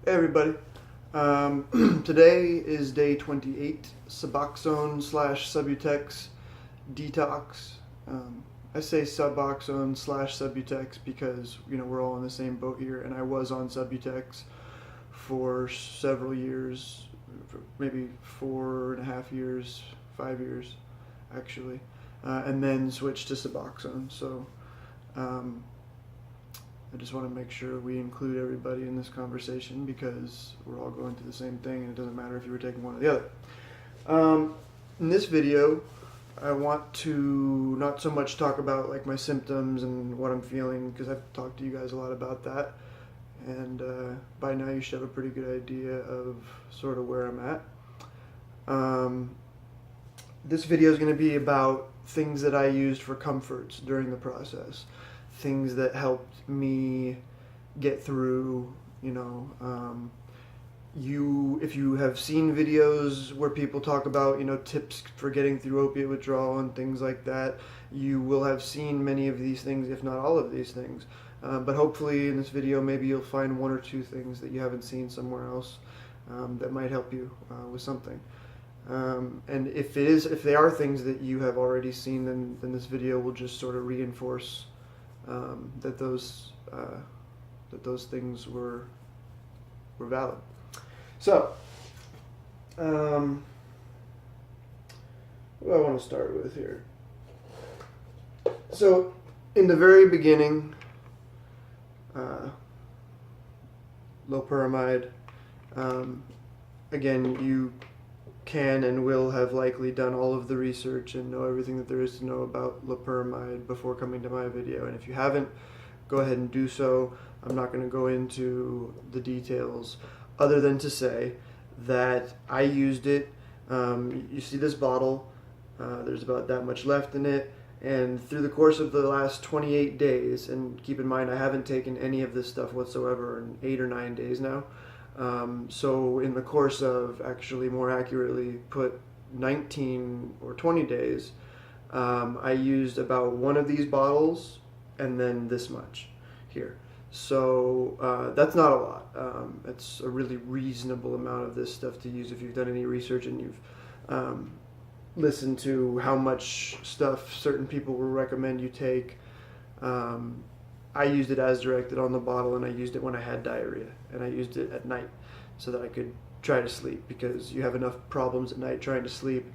Hey everybody. Today is day 28, Suboxone slash Subutex detox. I say Suboxone slash Subutex because, we're all in the same boat here, and I was on Subutex for several years, maybe 4.5 years, 5 years, actually, and then switched to Suboxone. So, um, I just want to make sure we include everybody in this conversation because we're all going through the same thing and it doesn't matter if you were taking one or the other. In this video, I want to not so much talk about like my symptoms and what I'm feeling because I've talked to you guys a lot about that, and by now you should have a pretty good idea of sort of where I'm at. This video is going to be about things that I used for comforts during the process, things that helped me get through, if you have seen videos where people talk about, tips for getting through opiate withdrawal and things like that, you will have seen many of these things, if not all of these things. But hopefully in this video, maybe you'll find one or two things that you haven't seen somewhere else that might help you with something. And if they are things that you have already seen, then this video will just sort of reinforce that those things were valid. So, what do I want to start with here? So, in the very beginning, Loperamide. Again, you can and will have likely done all of the research and know everything that there is to know about Loperamide before coming to my video. And if you haven't, go ahead and do so. I'm not going to go into the details other than to say that I used it. You see this bottle, there's about that much left in it. And through the course of the last 28 days, and keep in mind I haven't taken any of this stuff whatsoever in 8 or 9 days now. So in the course of, actually more accurately put, 19 or 20 days, I used about one of these bottles and then this much here. So that's not a lot. It's a really reasonable amount of this stuff to use if you've done any research and you've listened to how much stuff certain people will recommend you take. I used it as directed on the bottle, and I used it when I had diarrhea, and I used it at night so that I could try to sleep, because you have enough problems at night trying to sleep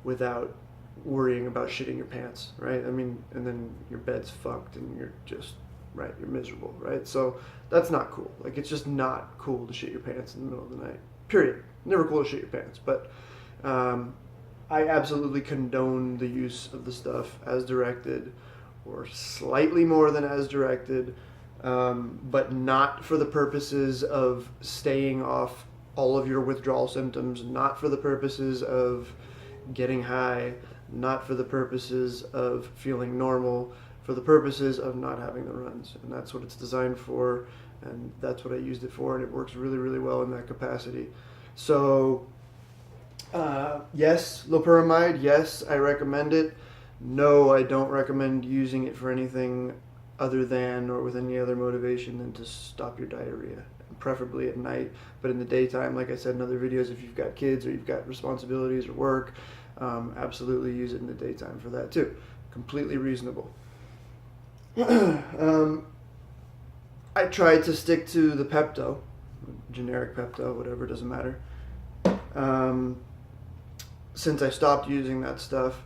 without worrying about shitting your pants, right? I mean, and then your bed's fucked and you're just, right, you're miserable, right? So that's not cool. Like, it's just not cool to shit your pants in the middle of the night, period. Never cool to shit your pants, but I absolutely condone the use of the stuff as directed, or slightly more than as directed, but not for the purposes of staying off all of your withdrawal symptoms, not for the purposes of getting high, not for the purposes of feeling normal, for the purposes of not having the runs. And that's what it's designed for, and that's what I used it for, and it works really, really well in that capacity. So, yes, Loperamide, yes, I recommend it. No, I don't recommend using it for anything other than, or with any other motivation than to stop your diarrhea, preferably at night. But in the daytime, like I said in other videos, if you've got kids or you've got responsibilities or work, absolutely use it in the daytime for that too. Completely reasonable. I tried to stick to the Pepto, generic Pepto, whatever, doesn't matter. Since I stopped using that stuff,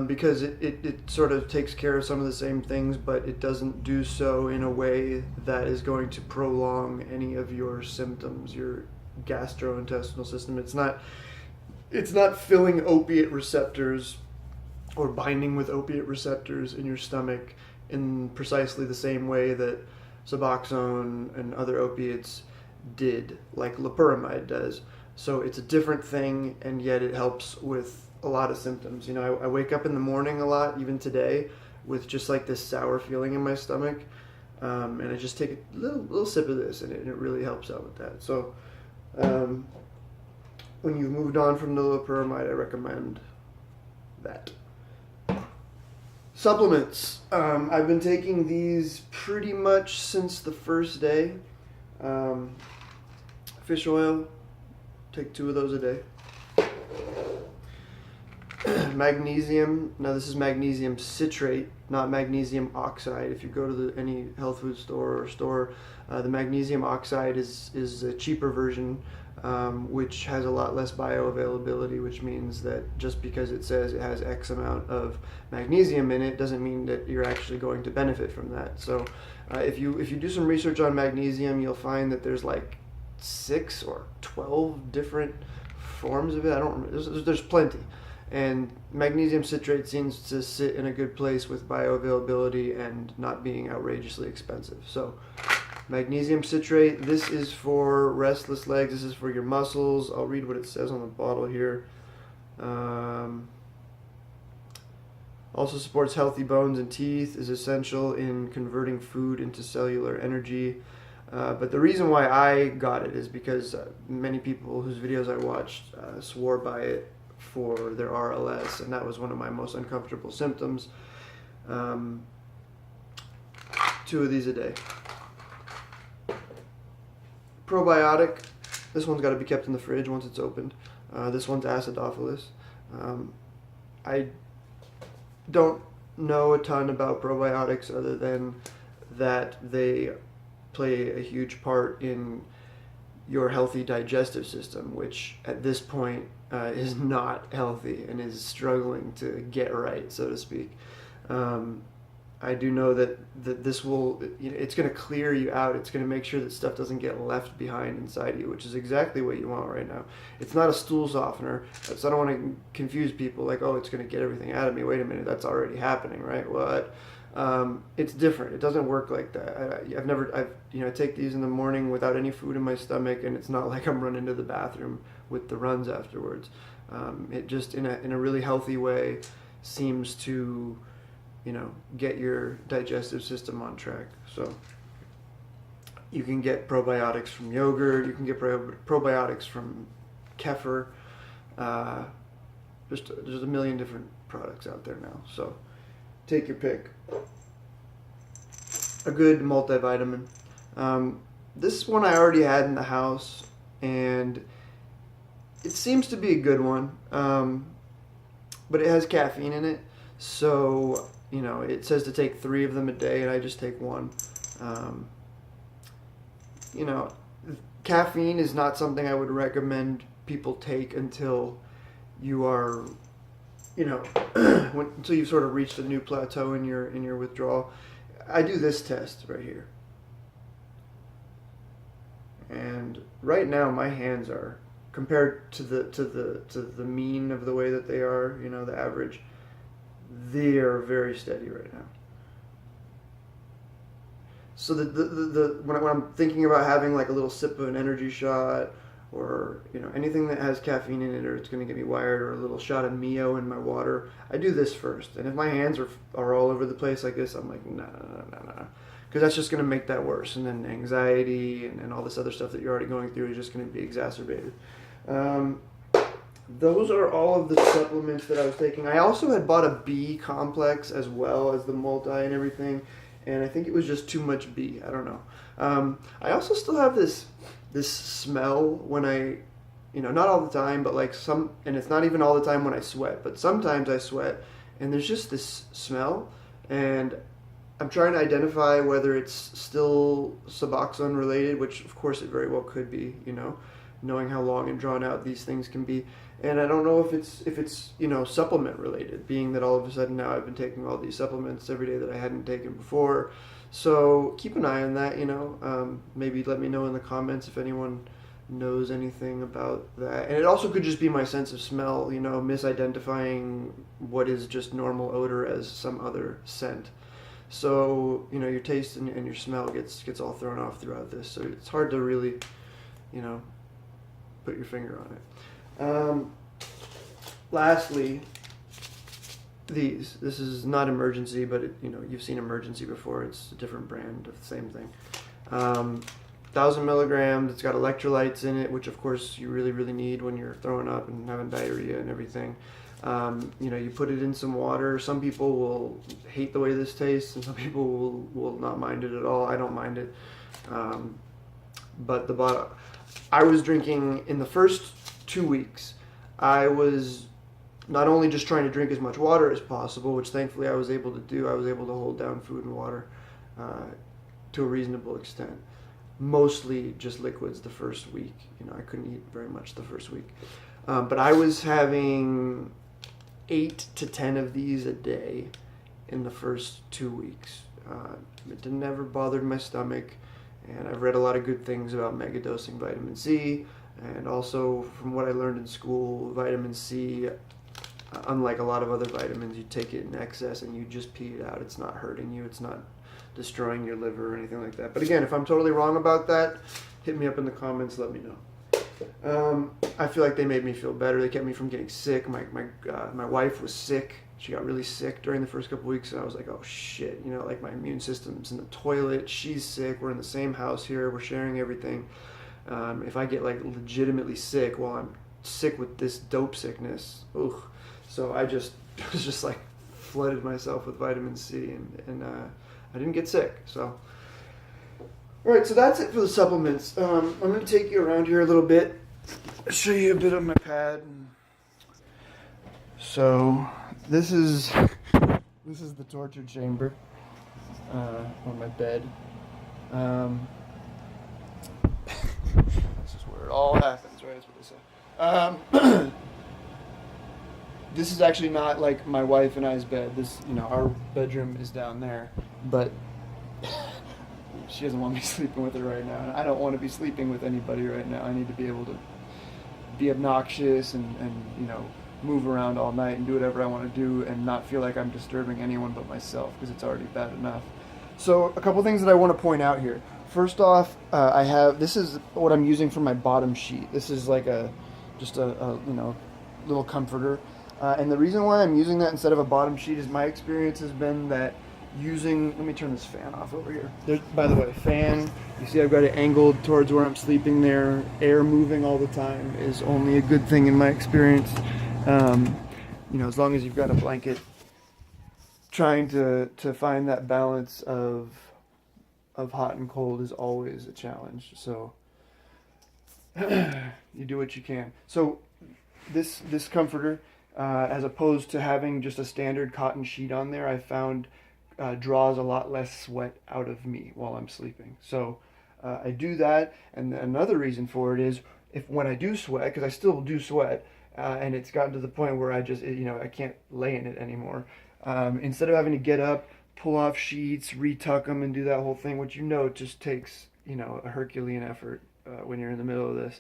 because it sort of takes care of some of the same things, but it doesn't do so in a way that is going to prolong any of your symptoms, your gastrointestinal system. It's not filling opiate receptors or binding with opiate receptors in your stomach in precisely the same way that Suboxone and other opiates did, like Loperamide does. So it's a different thing, and yet it helps with a lot of symptoms. I wake up in the morning a lot, even today, with just like this sour feeling in my stomach, and I just take a little sip of this, and it really helps out with that. So when you've moved on from the Loperamide, I recommend that. Supplements. I've been taking these pretty much since the first day. fish oil, take 2 of those a day. Magnesium, now this is magnesium citrate, not magnesium oxide. If you go to any health food store or store, the magnesium oxide is a cheaper version, which has a lot less bioavailability, which means that just because it says it has X amount of magnesium in it doesn't mean that you're actually going to benefit from that. So if you do some research on magnesium, you'll find that there's like 6 or 12 different forms of it. I don't remember. There's plenty. And magnesium citrate seems to sit in a good place with bioavailability and not being outrageously expensive. So magnesium citrate, this is for restless legs, this is for your muscles. I'll read what it says on the bottle here. Also supports healthy bones and teeth, is essential in converting food into cellular energy. But the reason why I got it is because many people whose videos I watched swore by it for their RLS, and that was one of my most uncomfortable symptoms. 2 of these a day. Probiotic, this one's got to be kept in the fridge once it's opened. This one's acidophilus. I don't know a ton about probiotics other than that they play a huge part in your healthy digestive system, which at this point is not healthy and is struggling to get right, so to speak. I do know that this will, it's going to clear you out. It's going to make sure that stuff doesn't get left behind inside you, which is exactly what you want right now. It's not a stool softener, so I don't want to confuse people like, oh, it's going to get everything out of me. Wait a minute, that's already happening, right? Well, it's different. It doesn't work like that. I take these in the morning without any food in my stomach, and it's not like I'm running to the bathroom with the runs afterwards. It just, in a really healthy way, seems to, get your digestive system on track. So you can get probiotics from yogurt. You can get probiotics from kefir. There's a million different products out there now. So take your pick. A good multivitamin. This one I already had in the house, and it seems to be a good one, but it has caffeine in it. So, it says to take 3 of them a day, and I just take 1. Caffeine is not something I would recommend people take until you are, until you've sort of reached a new plateau in your withdrawal. I do this test right here. And right now my hands are, compared to the mean of the way that they are, the average, they are very steady right now. So when I'm thinking about having like a little sip of an energy shot, or anything that has caffeine in it, or it's going to get me wired, or a little shot of Mio in my water, I do this first. And if my hands are all over the place like this, I'm like, no, because that's just going to make that worse, and then anxiety and all this other stuff that you're already going through is just going to be exacerbated. Those are all of the supplements that I was taking. I also had bought a BComplex as well as the multi and everything, and I think it was just too much B. I don't know. I also still have this smell when I, not all the time, but like and it's not even all the time when I sweat, but sometimes I sweat, and there's just this smell, and I'm trying to identify whether it's still Suboxone related, which of course it very well could be, knowing how long and drawn out these things can be. And I don't know if it's supplement related, being that all of a sudden now I've been taking all these supplements every day that I hadn't taken before. So keep an eye on that, maybe let me know in the comments if anyone knows anything about that. And it also could just be my sense of smell, misidentifying what is just normal odor as some other scent. So, your taste and your smell gets all thrown off throughout this. So it's hard to really, put your finger on it. Lastly, this is not Emergency, but you've seen Emergency before. It's a different brand of the same thing. 1,000 milligrams. It's got electrolytes in it, which of course you really, really need when you're throwing up and having diarrhea and everything. You put it in some water. Some people will hate the way this tastes, and some people will not mind it at all. I don't mind it. but I was drinking in the first 2 weeks. I was not only just trying to drink as much water as possible, which thankfully I was able to do. I was able to hold down food and water to a reasonable extent. Mostly just liquids the first week. I couldn't eat very much the first week. But I was having 8 to 10 of these a day in the first 2 weeks. It never bothered my stomach, and I've read a lot of good things about megadosing vitamin C, and also from what I learned in school, vitamin C, unlike a lot of other vitamins, you take it in excess and you just pee it out. It's not hurting you, it's not destroying your liver or anything like that. But again, if I'm totally wrong about that, hit me up in the comments, let me know. I feel like they made me feel better. They kept me from getting sick. My wife was sick. She got really sick during the first couple weeks, and I was like, oh shit, like my immune system's in the toilet. She's sick. We're in the same house here. We're sharing everything. If I get like legitimately sick while I'm sick with this dope sickness, ugh. So I was just like flooded myself with vitamin C, and I didn't get sick. So. Alright, so that's it for the supplements. I'm going to take you around here a little bit, show you a bit of my pad. So, this is the torture chamber on my bed. This is where it all happens, right? That's what they say. This is actually not like my wife and I's bed. Our bedroom is down there, but she doesn't want me sleeping with her right now, and I don't want to be sleeping with anybody right now. I need to be able to be obnoxious and move around all night and do whatever I want to do and not feel like I'm disturbing anyone but myself, because it's already bad enough. So a couple things that I want to point out here. First off, this is what I'm using for my bottom sheet. This is like just a little comforter. And the reason why I'm using that instead of a bottom sheet is my experience has been that let me turn this fan off over here. By the way, fan, you see I've got it angled towards where I'm sleeping there. Air moving all the time is only a good thing in my experience. As long as you've got a blanket, trying to find that balance of hot and cold is always a challenge. So you do what you can. So this comforter, as opposed to having just a standard cotton sheet on there, I found draws a lot less sweat out of me while I'm sleeping. So I do that, and another reason for it is when I do sweat, because I still do sweat, and it's gotten to the point where I just I can't lay in it anymore. Instead of having to get up, pull off sheets, retuck them, and do that whole thing, which it just takes a Herculean effort when you're in the middle of this.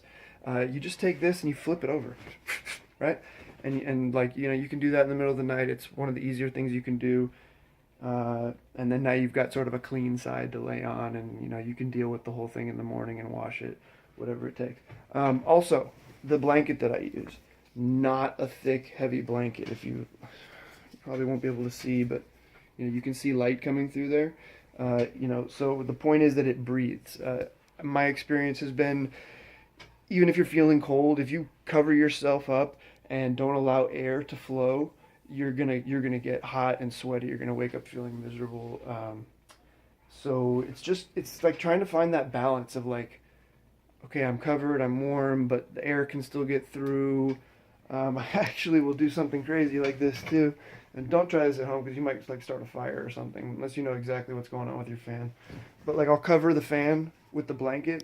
You just take this and you flip it over, right? And you can do that in the middle of the night. It's one of the easier things you can do. And then now you've got sort of a clean side to lay on, and you can deal with the whole thing in the morning and wash it, whatever it takes. Also, the blanket that I use, not a thick, heavy blanket. You probably won't be able to see, but you can see light coming through there. So the point is that it breathes. My experience has been, even if you're feeling cold, if you cover yourself up and don't allow air to flow, you're gonna get hot and sweaty. You're gonna wake up feeling miserable. So it's like trying to find that balance of like, okay, I'm covered, I'm warm, but the air can still get through. I actually will do something crazy like this too, and don't try this at home because you might like start a fire or something unless you know exactly what's going on with your fan. But like I'll cover the fan with the blanket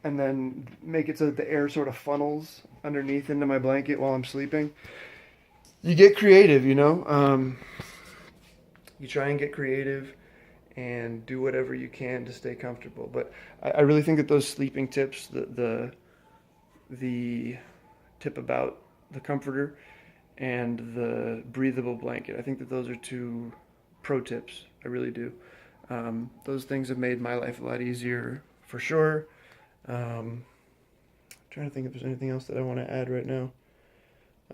and then make it so that the air sort of funnels underneath into my blanket while I'm sleeping. You get creative, you try and get creative and do whatever you can to stay comfortable. But I really think that those sleeping tips, the tip about the comforter and the breathable blanket, I think that those are 2 pro tips. I really do. Those things have made my life a lot easier for sure. Trying to think if there's anything else that I want to add right now.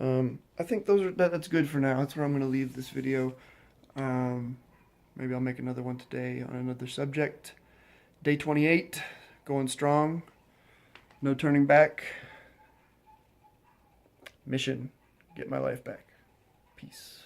I think that's good for now. That's where I'm going to leave this video. Maybe I'll make another one today on another subject. Day 28, going strong. No turning back. Mission, get my life back. Peace.